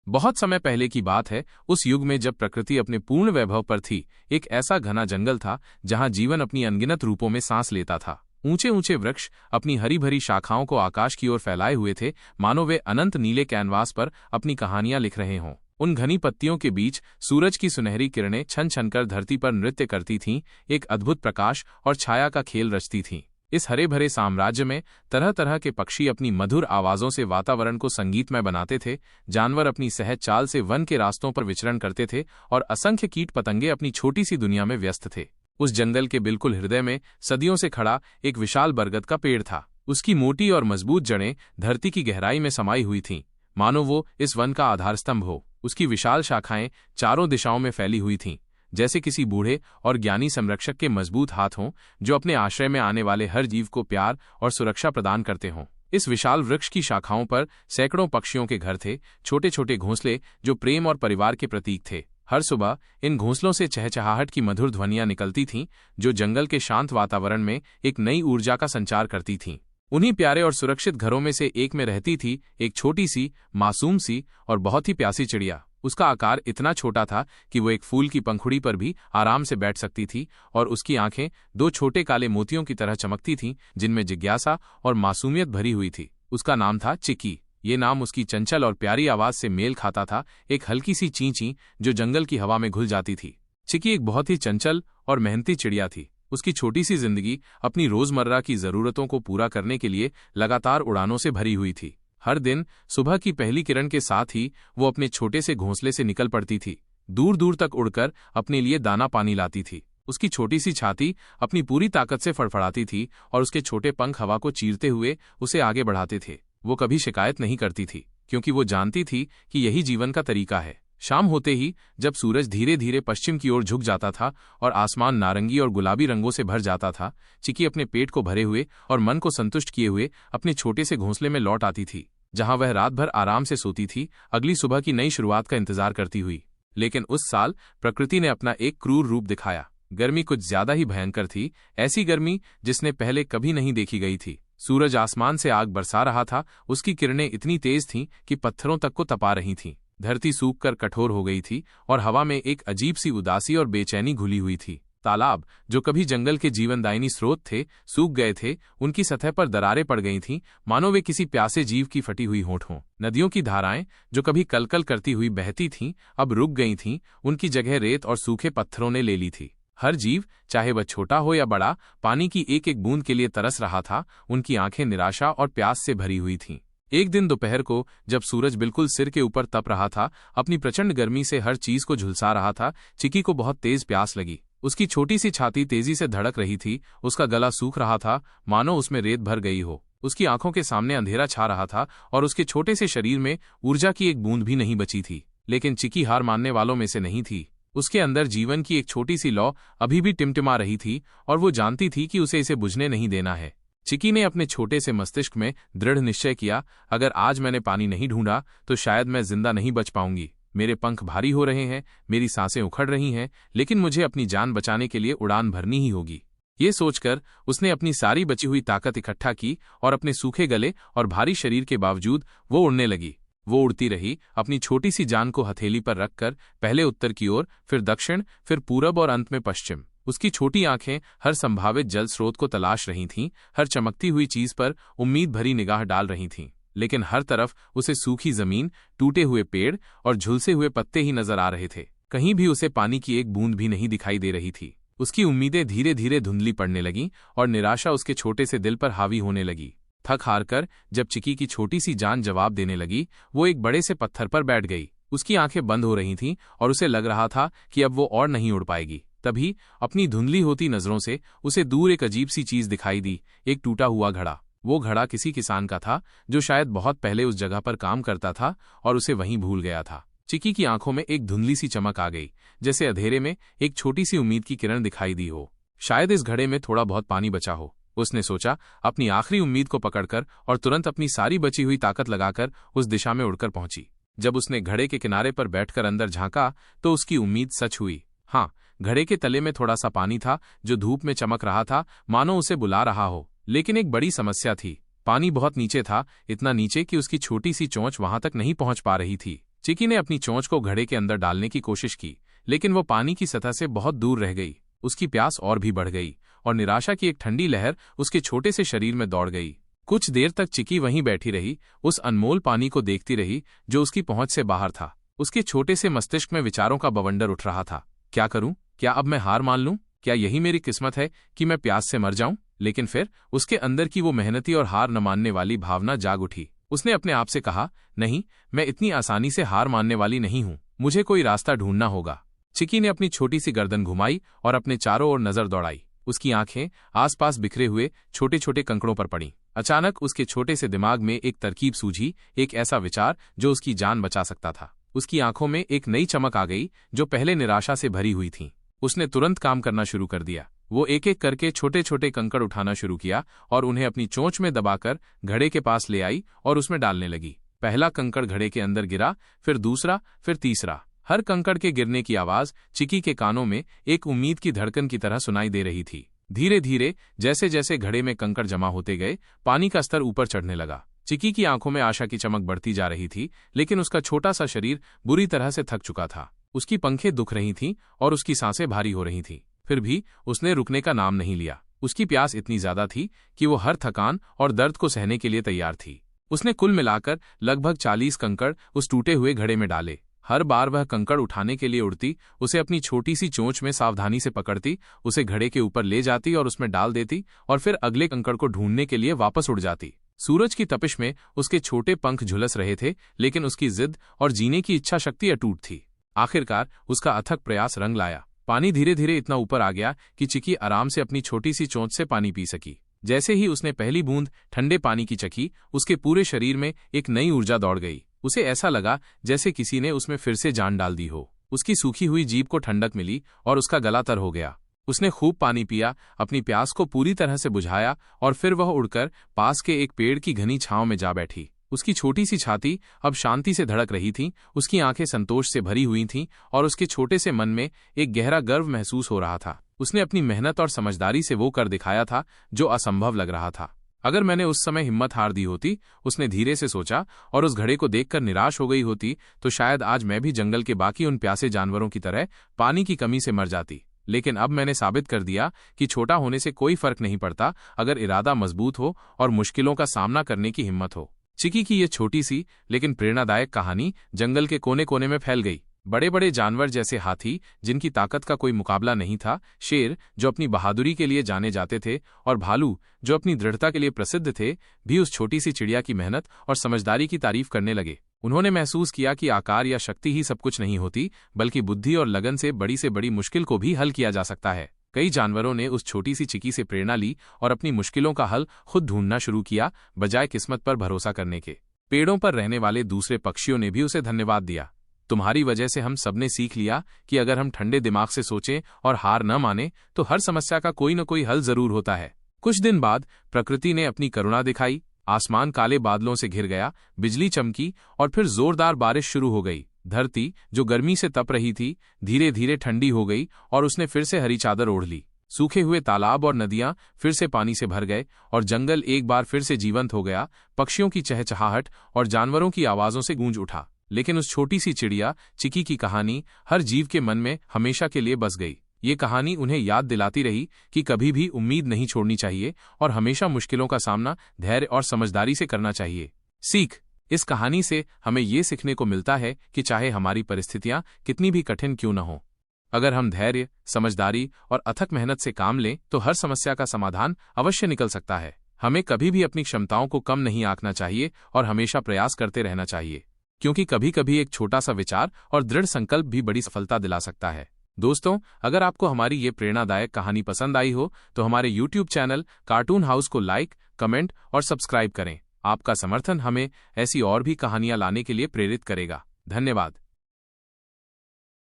बहुत समय पहले की बात है, उस युग में जब प्रकृति अपने पूर्ण वैभव पर थी, एक ऐसा घना जंगल था जहां जीवन अपनी अनगिनत रूपों में सांस लेता था। ऊंचे ऊंचे वृक्ष अपनी हरी भरी शाखाओं को आकाश की ओर फैलाए हुए थे, मानो वे अनंत नीले कैनवास पर अपनी कहानियां लिख रहे हों। उन घनी पत्तियों के बीच सूरज की सुनहरी किरणें छन छनकर धरती पर नृत्य करती थीं, एक अद्भुत प्रकाश और छाया का खेल रचती थीं। इस हरे भरे साम्राज्य में तरह तरह के पक्षी अपनी मधुर आवाजों से वातावरण को संगीतमय बनाते थे, जानवर अपनी सहज चाल से वन के रास्तों पर विचरण करते थे और असंख्य कीट पतंगे अपनी छोटी सी दुनिया में व्यस्त थे। उस जंगल के बिल्कुल हृदय में सदियों से खड़ा एक विशाल बरगद का पेड़ था। उसकी मोटी और मजबूत जड़ें धरती की गहराई में समाई हुई थीं, मानो वो इस वन का आधारस्तंभ हो। उसकी विशाल शाखाएं चारों दिशाओं में फैली हुई थीं, जैसे किसी बूढ़े और ज्ञानी संरक्षक के मजबूत हाथ हों जो अपने आश्रय में आने वाले हर जीव को प्यार और सुरक्षा प्रदान करते हों। इस विशाल वृक्ष की शाखाओं पर सैकड़ों पक्षियों के घर थे, छोटे छोटे घोंसले जो प्रेम और परिवार के प्रतीक थे। हर सुबह इन घोंसलों से चहचहाहट की मधुर ध्वनियां निकलती थीं, जो जंगल के शांत वातावरण में एक नई ऊर्जा का संचार करती थीं। उन्हीं प्यारे और सुरक्षित घरों में से एक में रहती थी एक छोटी सी, मासूम सी और बहुत ही प्यासी चिड़िया। उसका आकार इतना छोटा था कि वो एक फूल की पंखुड़ी पर भी आराम से बैठ सकती थी और उसकी आंखें दो छोटे काले मोतियों की तरह चमकती थीं, जिनमें जिज्ञासा और मासूमियत भरी हुई थी। उसका नाम था चिकी। ये नाम उसकी चंचल और प्यारी आवाज से मेल खाता था, एक हल्की सी ची ची जो जंगल की हवा में घुल जाती थी। चिकी एक बहुत ही चंचल और मेहनती चिड़िया थी। उसकी छोटी सी जिंदगी अपनी रोजमर्रा की जरूरतों को पूरा करने के लिए लगातार उड़ानों से भरी हुई थी। हर दिन सुबह की पहली किरण के साथ ही वो अपने छोटे से घोंसले से निकल पड़ती थी, दूर दूर तक उड़कर अपने लिए दाना पानी लाती थी। उसकी छोटी सी छाती अपनी पूरी ताकत से फड़फड़ाती थी और उसके छोटे पंख हवा को चीरते हुए उसे आगे बढ़ाते थे। वो कभी शिकायत नहीं करती थी, क्योंकि वो जानती थी कि यही जीवन का तरीका है। शाम होते ही जब सूरज धीरे धीरे पश्चिम की ओर झुक जाता था और आसमान नारंगी और गुलाबी रंगों से भर जाता था, चिकी अपने पेट को भरे हुए और मन को संतुष्ट किए हुए अपने छोटे से घोंसले में लौट आती थी, जहां वह रात भर आराम से सोती थी, अगली सुबह की नई शुरुआत का इंतजार करती हुई। लेकिन उस साल प्रकृति ने अपना एक क्रूर रूप दिखाया। गर्मी कुछ ज्यादा ही भयंकर थी, ऐसी गर्मी जिसने पहले कभी नहीं देखी गई थी। सूरज आसमान से आग बरसा रहा था, उसकी किरणें इतनी तेज थीं कि पत्थरों तक को तपा रही थीं। धरती सूखकर कठोर हो गई थी और हवा में एक अजीब सी उदासी और बेचैनी घुली हुई थी। तालाब, जो कभी जंगल के जीवनदायिनी स्रोत थे, सूख गए थे। उनकी सतह पर दरारें पड़ गई थीं, मानो वे किसी प्यासे जीव की फटी हुई होंठ हों। नदियों की धाराएं, जो कभी कलकल करती हुई बहती थीं, अब रुक गई थीं। उनकी जगह रेत और सूखे पत्थरों ने ले ली थी। हर जीव, चाहे वह छोटा हो या बड़ा, पानी की एक एक बूंद के लिए तरस रहा था। उनकी आंखें निराशा और प्यास से भरी हुई थीं। एक दिन दोपहर को, जब सूरज बिल्कुल सिर के ऊपर तप रहा था, अपनी प्रचंड गर्मी से हर चीज को झुलसा रहा था, चिकी को बहुत तेज प्यास लगी। उसकी छोटी सी छाती तेजी से धड़क रही थी, उसका गला सूख रहा था, मानो उसमें रेत भर गई हो। उसकी आंखों के सामने अंधेरा छा रहा था और उसके छोटे से शरीर में ऊर्जा की एक बूंद भी नहीं बची थी। लेकिन चिकी हार मानने वालों में से नहीं थी। उसके अंदर जीवन की एक छोटी सी लौ अभी भी टिमटिमा रही थी और वो जानती थी कि उसे इसे बुझने नहीं देना है। चिकी ने अपने छोटे से मस्तिष्क में दृढ़ निश्चय किया, अगर आज मैंने पानी नहीं ढूंढा तो शायद मैं जिंदा नहीं बच पाऊंगी। मेरे पंख भारी हो रहे हैं, मेरी सांसें उखड़ रही हैं, लेकिन मुझे अपनी जान बचाने के लिए उड़ान भरनी ही होगी। ये सोचकर उसने अपनी सारी बची हुई ताकत इकट्ठा की और अपने सूखे गले और भारी शरीर के बावजूद वो उड़ने लगी। वो उड़ती रही, अपनी छोटी सी जान को हथेली पर रखकर, पहले उत्तर की ओर, फिर दक्षिण, फिर पूरब और अंत में पश्चिम। उसकी छोटी आंखें हर संभावित जल स्रोत को तलाश रही थीं, हर चमकती हुई चीज पर उम्मीद भरी निगाह डाल रही थीं। लेकिन हर तरफ उसे सूखी जमीन, टूटे हुए पेड़ और झुलसे हुए पत्ते ही नजर आ रहे थे। कहीं भी उसे पानी की एक बूंद भी नहीं दिखाई दे रही थी। उसकी उम्मीदें धीरे धीरे धुंधली पड़ने लगीं और निराशा उसके छोटे से दिल पर हावी होने लगी। थक हार कर जब चिकी की छोटी सी जान जवाब देने लगी, वो एक बड़े से पत्थर पर बैठ गई। उसकी आंखें बंद हो रही थीं और उसे लग रहा था कि अब वो और नहीं उड़ पाएगी। तभी अपनी धुंधली होती नजरों से उसे दूर एक अजीब सी चीज दिखाई दी, एक टूटा हुआ घड़ा। वो घड़ा किसी किसान का था, जो शायद बहुत पहले उस जगह पर काम करता था और उसे वहीं भूल गया था। चिकी की आंखों में एक धुंधली सी चमक आ गई, जैसे अंधेरे में एक छोटी सी उम्मीद की किरण दिखाई दी हो। शायद इस घड़े में थोड़ा बहुत पानी बचा हो। उसने सोचा, अपनी आखिरी उम्मीद को पकड़कर, और तुरंत अपनी सारी बची हुई ताकत लगाकर उस दिशा में उड़कर पहुंची। जब उसने घड़े के किनारे पर बैठकर अंदर झांका तो उसकी उम्मीद सच हुई। हाँ, घड़े के तले में थोड़ा सा पानी था जो धूप में चमक रहा था, मानो उसे बुला रहा हो। लेकिन एक बड़ी समस्या थी, पानी बहुत नीचे था, इतना नीचे कि उसकी छोटी सी चोंच वहां तक नहीं पहुंच पा रही थी। चिकी ने अपनी चोंच को घड़े के अंदर डालने की कोशिश की, लेकिन वो पानी की सतह से बहुत दूर रह गई। उसकी प्यास और भी बढ़ गई और निराशा की एक ठंडी लहर उसके छोटे से शरीर में दौड़ गई। कुछ देर तक चिकी वहीं बैठी रही, उस अनमोल पानी को देखती रही जो उसकी पहुंच से बाहर था। उसके छोटे से मस्तिष्क में विचारों का बवंडर उठ रहा था। क्या करूं? क्या अब मैं हार मान लूं? क्या यही मेरी किस्मत है कि मैं प्यास से मर जाऊं? लेकिन फिर उसके अंदर की वो मेहनती और हार न मानने वाली भावना जाग उठी। उसने अपने आप से कहा, नहीं, मैं इतनी आसानी से हार मानने वाली नहीं हूं, मुझे कोई रास्ता ढूंढना होगा। चिकी ने अपनी छोटी सी गर्दन घुमाई और अपने चारों ओर नजर दौड़ाई। उसकी आंखें आसपास बिखरे हुए छोटे छोटे कंकड़ों पर पड़ीं। अचानक उसके छोटे से दिमाग में एक तरकीब सूझी, एक ऐसा विचार जो उसकी जान बचा सकता था। उसकी आंखों में एक नई चमक आ गई जो पहले निराशा से भरी हुई थी। उसने तुरंत काम करना शुरू कर दिया। वो एक एक करके छोटे छोटे कंकड़ उठाना शुरू किया और उन्हें अपनी चोंच में दबाकर घड़े के पास ले आई और उसमें डालने लगी। पहला कंकड़ घड़े के अंदर गिरा, फिर दूसरा, फिर तीसरा। हर कंकड़ के गिरने की आवाज चिकी के कानों में एक उम्मीद की धड़कन की तरह सुनाई दे रही थी। धीरे धीरे जैसे जैसे घड़े में कंकड़ जमा होते गए, पानी का स्तर ऊपर चढ़ने लगा। चिकी की आंखों में आशा की चमक बढ़ती जा रही थी, लेकिन उसका छोटा सा शरीर बुरी तरह से थक चुका था। उसकी पंखें दुख रही थीं और उसकी सांसें भारी हो रही थीं। फिर भी उसने रुकने का नाम नहीं लिया। उसकी प्यास इतनी ज्यादा थी कि वो हर थकान और दर्द को सहने के लिए तैयार थी। उसने कुल मिलाकर लगभग 40 कंकड़ उस टूटे हुए घड़े में डाले। हर बार वह कंकड़ उठाने के लिए उड़ती, उसे अपनी छोटी सी चोंच में सावधानी से पकड़ती, उसे घड़े के ऊपर ले जाती और उसमें डाल देती और फिर अगले कंकड़ को ढूंढने के लिए वापस उड़ जाती। सूरज की तपिश में उसके छोटे पंख झुलस रहे थे, लेकिन उसकी जिद और जीने की इच्छा शक्ति अटूट थी। आखिरकार उसका अथक प्रयास रंग लाया। पानी धीरे धीरे इतना ऊपर आ गया कि चिकी आराम से अपनी छोटी सी चोंच से पानी पी सकी। जैसे ही उसने पहली बूंद ठंडे पानी की चखी, उसके पूरे शरीर में एक नई ऊर्जा दौड़ गई। उसे ऐसा लगा जैसे किसी ने उसमें फिर से जान डाल दी हो। उसकी सूखी हुई जीभ को ठंडक मिली और उसका गला तर हो गया। उसने खूब पानी पिया, अपनी प्यास को पूरी तरह से बुझाया और फिर वह उड़कर पास के एक पेड़ की घनी छांव में जा बैठी। उसकी छोटी सी छाती अब शांति से धड़क रही थी, उसकी आंखें संतोष से भरी हुई थीं और उसके छोटे से मन में एक गहरा गर्व महसूस हो रहा था। उसने अपनी मेहनत और समझदारी से वो कर दिखाया था जो असंभव लग रहा था। अगर मैंने उस समय हिम्मत हार दी होती, उसने धीरे से सोचा, और उस घड़े को देखकर निराश हो गई होती, तो शायद आज मैं भी जंगल के बाकी उन प्यासे जानवरों की तरह पानी की कमी से मर जाती। लेकिन अब मैंने साबित कर दिया कि छोटा होने से कोई फर्क नहीं पड़ता, अगर इरादा मजबूत हो और मुश्किलों का सामना करने की हिम्मत हो। चिकी की ये छोटी सी लेकिन प्रेरणादायक कहानी जंगल के कोने कोने में फैल गई। बड़े बड़े जानवर जैसे हाथी, जिनकी ताकत का कोई मुकाबला नहीं था, शेर जो अपनी बहादुरी के लिए जाने जाते थे, और भालू जो अपनी दृढ़ता के लिए प्रसिद्ध थे, भी उस छोटी सी चिड़िया की मेहनत और समझदारी की तारीफ करने लगे। उन्होंने महसूस किया कि आकार या शक्ति ही सब कुछ नहीं होती, बल्कि बुद्धि और लगन से बड़ी मुश्किल को भी हल किया जा सकता है। कई जानवरों ने उस छोटी सी चिकी से प्रेरणा ली और अपनी मुश्किलों का हल खुद ढूंढना शुरू किया, बजाय किस्मत पर भरोसा करने के। पेड़ों पर रहने वाले दूसरे पक्षियों ने भी उसे धन्यवाद दिया। तुम्हारी वजह से हम सबने सीख लिया कि अगर हम ठंडे दिमाग से सोचें और हार न माने, तो हर समस्या का कोई न कोई हल जरूर होता है। कुछ दिन बाद प्रकृति ने अपनी करुणा दिखाई। आसमान काले बादलों से घिर गया, बिजली चमकी और फिर जोरदार बारिश शुरू हो गई। धरती जो गर्मी से तप रही थी, धीरे धीरे ठंडी हो गई और उसने फिर से हरी चादर ओढ़ ली। सूखे हुए तालाब और नदियां फिर से पानी से भर गए और जंगल एक बार फिर से जीवंत हो गया। पक्षियों की चहचहाहट और जानवरों की आवाजों से गूंज उठा। लेकिन उस छोटी सी चिड़िया चिकी की कहानी हर जीव के मन में हमेशा के लिए बस गई। ये कहानी उन्हें याद दिलाती रही कि कभी भी उम्मीद नहीं छोड़नी चाहिए और हमेशा मुश्किलों का सामना धैर्य और समझदारी से करना चाहिए। सीख: इस कहानी से हमें ये सीखने को मिलता है कि चाहे हमारी परिस्थितियां कितनी भी कठिन क्यों न हो, अगर हम धैर्य, समझदारी और अथक मेहनत से काम लें, तो हर समस्या का समाधान अवश्य निकल सकता है। हमें कभी भी अपनी क्षमताओं को कम नहीं आंकना चाहिए और हमेशा प्रयास करते रहना चाहिए, क्योंकि कभी कभी एक छोटा सा विचार और दृढ़ संकल्प भी बड़ी सफलता दिला सकता है। दोस्तों, अगर आपको हमारी ये प्रेरणादायक कहानी पसंद आई हो, तो हमारे YouTube चैनल कार्टून हाउस को लाइक, कमेंट और सब्सक्राइब करें। आपका समर्थन हमें ऐसी और भी कहानियां लाने के लिए प्रेरित करेगा। धन्यवाद।